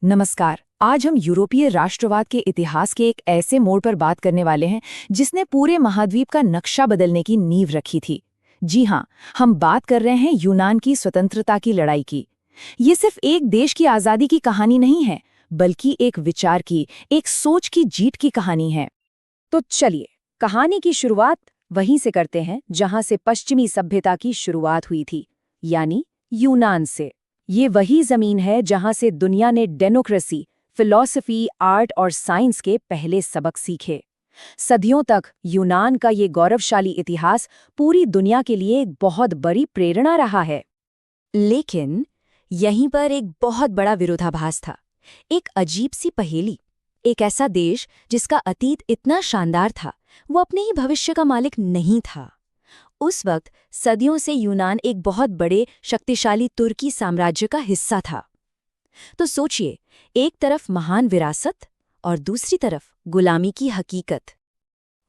नमस्कार। आज हम यूरोपीय राष्ट्रवाद के इतिहास के एक ऐसे मोड़ पर बात करने वाले हैं जिसने पूरे महाद्वीप का नक्शा बदलने की नींव रखी थी। जी हाँ, हम बात कर रहे हैं यूनान की स्वतंत्रता की लड़ाई की। ये सिर्फ एक देश की आज़ादी की कहानी नहीं है, बल्कि एक विचार की, एक सोच की जीत की कहानी है। तो चलिए, कहानी की शुरुआत वहीं से करते हैं जहां से पश्चिमी सभ्यता की शुरुआत हुई थी, यानी यूनान से। ये वही जमीन है जहां से दुनिया ने डेमोक्रेसी, फिलॉसफी, आर्ट और साइंस के पहले सबक सीखे। सदियों तक यूनान का ये गौरवशाली इतिहास पूरी दुनिया के लिए एक बहुत बड़ी प्रेरणा रहा है। लेकिन यहीं पर एक बहुत बड़ा विरोधाभास था, एक अजीब सी पहेली। एक ऐसा देश जिसका अतीत इतना शानदार था, वो अपने ही भविष्य का मालिक नहीं था। उस वक्त सदियों से यूनान एक बहुत बड़े शक्तिशाली तुर्की साम्राज्य का हिस्सा था। तो सोचिए, एक तरफ महान विरासत और दूसरी तरफ गुलामी की हकीकत।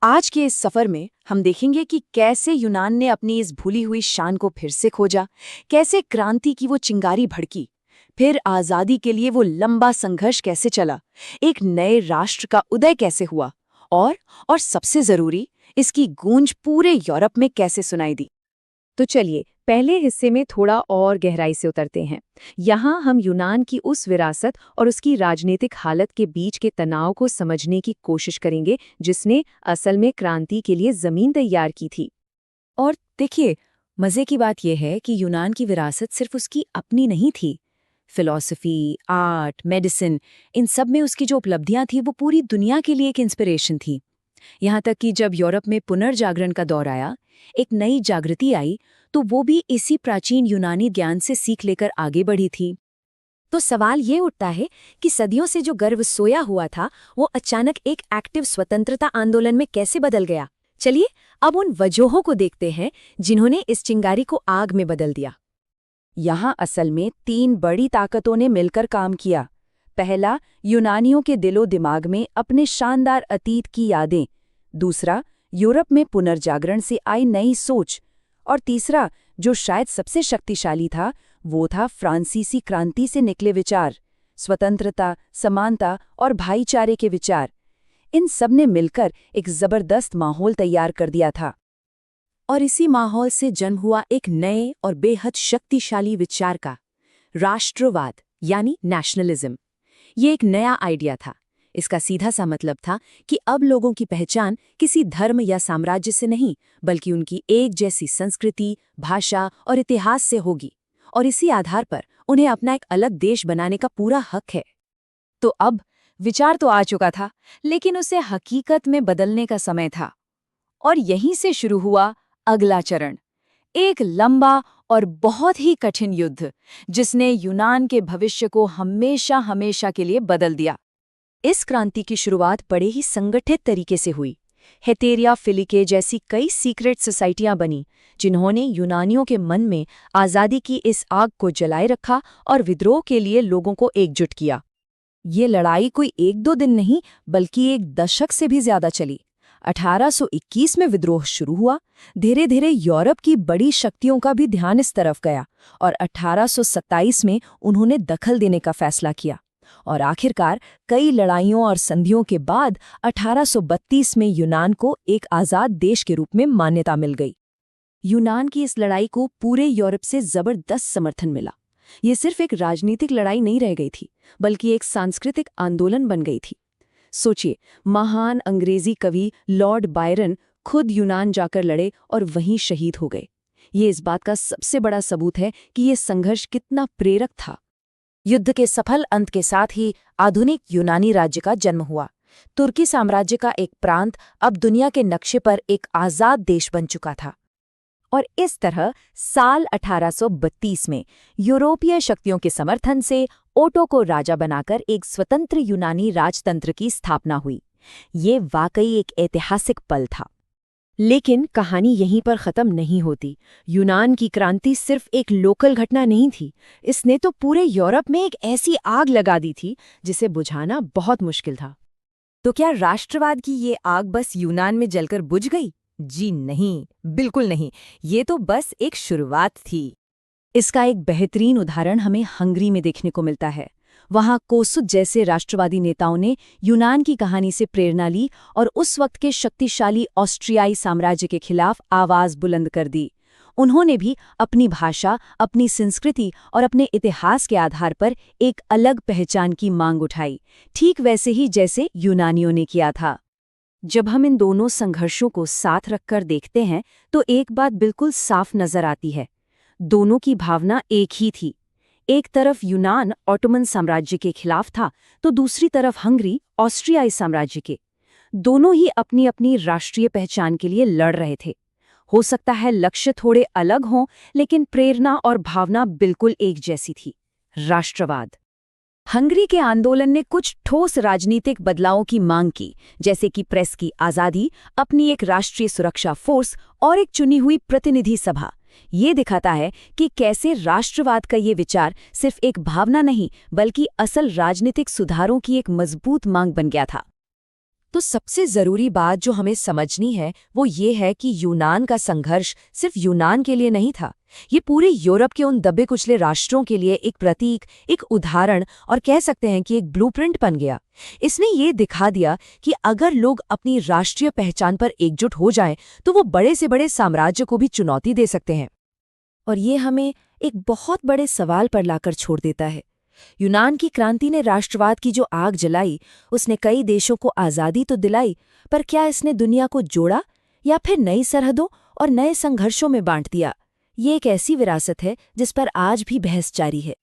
आज के इस सफर में हम देखेंगे कि कैसे यूनान ने अपनी इस भूली हुई शान को फिर से खोजा, कैसे क्रांति की वो चिंगारी भड़की, फिर आज़ादी के लिए वो लंबा संघर्ष कैसे चला, एक नए राष्ट्र का उदय कैसे हुआ और सबसे जरूरी, इसकी गूंज पूरे यूरोप में कैसे सुनाई दी। तो चलिए, पहले हिस्से में थोड़ा और गहराई से उतरते हैं। यहाँ हम यूनान की उस विरासत और उसकी राजनीतिक हालत के बीच के तनाव को समझने की कोशिश करेंगे, जिसने असल में क्रांति के लिए जमीन तैयार की थी। और देखिए, मजे की बात यह है कि यूनान की विरासत सिर्फ उसकी अपनी नहीं थी। फिलॉसफी, आर्ट, मेडिसिन, इन सब में उसकी जो उपलब्धियां थी वो पूरी दुनिया के लिए एक इंस्पिरेशन थी। यहाँ तक कि जब यूरोप में पुनर्जागरण का दौर आया, एक नई जागृति आई, तो वो भी इसी प्राचीन यूनानी ज्ञान से सीख लेकर आगे बढ़ी थी। तो सवाल ये उठता है कि सदियों से जो गर्व सोया हुआ था, वो अचानक एक एक्टिव स्वतंत्रता आंदोलन में कैसे बदल गया। चलिए, अब उन वजहों को देखते हैं जिन्होंने इस चिंगारी को आग में बदल दिया। यहाँ असल में 3 बड़ी ताकतों ने मिलकर काम किया। पहला, यूनानियों के दिलो दिमाग में अपने शानदार अतीत की यादें। दूसरा, यूरोप में पुनर्जागरण से आई नई सोच। और तीसरा, जो शायद सबसे शक्तिशाली था, वो था फ्रांसीसी क्रांति से निकले विचार, स्वतंत्रता, समानता और भाईचारे के विचार। इन सब ने मिलकर एक जबरदस्त माहौल तैयार कर दिया था। और इसी माहौल से जन्म हुआ एक नए और बेहद शक्तिशाली विचार का, राष्ट्रवाद यानी नेशनलिज्म। ये एक नया आइडिया था। इसका सीधा सा मतलब था कि अब लोगों की पहचान किसी धर्म या साम्राज्य से नहीं, बल्कि उनकी एक जैसी संस्कृति, भाषा और इतिहास से होगी, और इसी आधार पर उन्हें अपना एक अलग देश बनाने का पूरा हक है। तो अब विचार तो आ चुका था, लेकिन उसे हकीकत में बदलने का समय था। और यहीं से शुरू हुआ अगला चरण, एक लंबा और बहुत ही कठिन युद्ध, जिसने यूनान के भविष्य को हमेशा हमेशा के लिए बदल दिया। इस क्रांति की शुरुआत बड़े ही संगठित तरीके से हुई। हेतेरिया फिलिके जैसी कई सीक्रेट सोसाइटियां बनी, जिन्होंने यूनानियों के मन में आज़ादी की इस आग को जलाए रखा और विद्रोह के लिए लोगों को एकजुट किया। ये लड़ाई कोई 1-2 दिन नहीं, बल्कि एक दशक से भी ज्यादा चली। 1821 में विद्रोह शुरू हुआ। धीरे धीरे यूरोप की बड़ी शक्तियों का भी ध्यान इस तरफ गया, और 1827 में उन्होंने दखल देने का फैसला किया। और आखिरकार कई लड़ाइयों और संधियों के बाद 1832 में यूनान को एक आज़ाद देश के रूप में मान्यता मिल गई। यूनान की इस लड़ाई को पूरे यूरोप से जबरदस्त समर्थन मिला। ये सिर्फ एक राजनीतिक लड़ाई नहीं रह गई थी, बल्कि एक सांस्कृतिक आंदोलन बन गई थी। सोचिए, महान अंग्रेजी कवि लॉर्ड बायरन खुद यूनान जाकर लड़े और वहीं शहीद हो गए। ये इस बात का सबसे बड़ा सबूत है कि ये संघर्ष कितना प्रेरक था। युद्ध के सफल अंत के साथ ही आधुनिक यूनानी राज्य का जन्म हुआ। तुर्की साम्राज्य का एक प्रांत अब दुनिया के नक्शे पर एक आज़ाद देश बन चुका था। और इस तरह साल 1832 में यूरोपीय शक्तियों के समर्थन से ओटो को राजा बनाकर एक स्वतंत्र यूनानी राजतंत्र की स्थापना हुई। ये वाकई एक ऐतिहासिक पल था। लेकिन कहानी यहीं पर खत्म नहीं होती। यूनान की क्रांति सिर्फ एक लोकल घटना नहीं थी, इसने तो पूरे यूरोप में एक ऐसी आग लगा दी थी जिसे बुझाना बहुत मुश्किल था। तो क्या राष्ट्रवाद की ये आग बस यूनान में जलकर बुझ गई? जी नहीं, बिल्कुल नहीं। ये तो बस एक शुरुआत थी। इसका एक बेहतरीन उदाहरण हमें हंगरी में देखने को मिलता है। वहां कोसुद जैसे राष्ट्रवादी नेताओं ने यूनान की कहानी से प्रेरणा ली और उस वक्त के शक्तिशाली ऑस्ट्रियाई साम्राज्य के खिलाफ आवाज बुलंद कर दी। उन्होंने भी अपनी भाषा, अपनी संस्कृति और अपने इतिहास के आधार पर एक अलग पहचान की मांग उठाई, ठीक वैसे ही जैसे यूनानियों ने किया था। जब हम इन दोनों संघर्षों को साथ रखकर देखते हैं तो एक बात बिल्कुल साफ नजर आती है। दोनों की भावना एक ही थी। एक तरफ यूनान ऑटोमन साम्राज्य के खिलाफ था तो दूसरी तरफ हंगरी ऑस्ट्रियाई साम्राज्य के। दोनों ही अपनी अपनी राष्ट्रीय पहचान के लिए लड़ रहे थे। हो सकता है लक्ष्य थोड़े अलग हों, लेकिन प्रेरणा और भावना बिल्कुल एक जैसी थी, राष्ट्रवाद। हंगरी के आंदोलन ने कुछ ठोस राजनीतिक बदलावों की मांग की, जैसे कि प्रेस की आज़ादी, अपनी एक राष्ट्रीय सुरक्षा फोर्स और एक चुनी हुई प्रतिनिधि सभा। ये दिखाता है कि कैसे राष्ट्रवाद का ये विचार सिर्फ एक भावना नहीं, बल्कि असल राजनीतिक सुधारों की एक मजबूत मांग बन गया था। तो सबसे जरूरी बात जो हमें समझनी है वो ये है कि यूनान का संघर्ष सिर्फ यूनान के लिए नहीं था। ये पूरे यूरोप के उन दबे कुचले राष्ट्रों के लिए एक प्रतीक, एक उदाहरण और कह सकते हैं कि एक ब्लूप्रिंट बन गया। इसने ये दिखा दिया कि अगर लोग अपनी राष्ट्रीय पहचान पर एकजुट हो जाएं, तो वो बड़े से बड़े साम्राज्य को भी चुनौती दे सकते हैं। और ये हमें एक बहुत बड़े सवाल पर लाकर छोड़ देता है। यूनान की क्रांति ने राष्ट्रवाद की जो आग जलाई, उसने कई देशों को आज़ादी तो दिलाई, पर क्या इसने दुनिया को जोड़ा या फिर नई सरहदों और नए संघर्षों में बांट दिया? ये एक ऐसी विरासत है जिस पर आज भी बहस जारी है।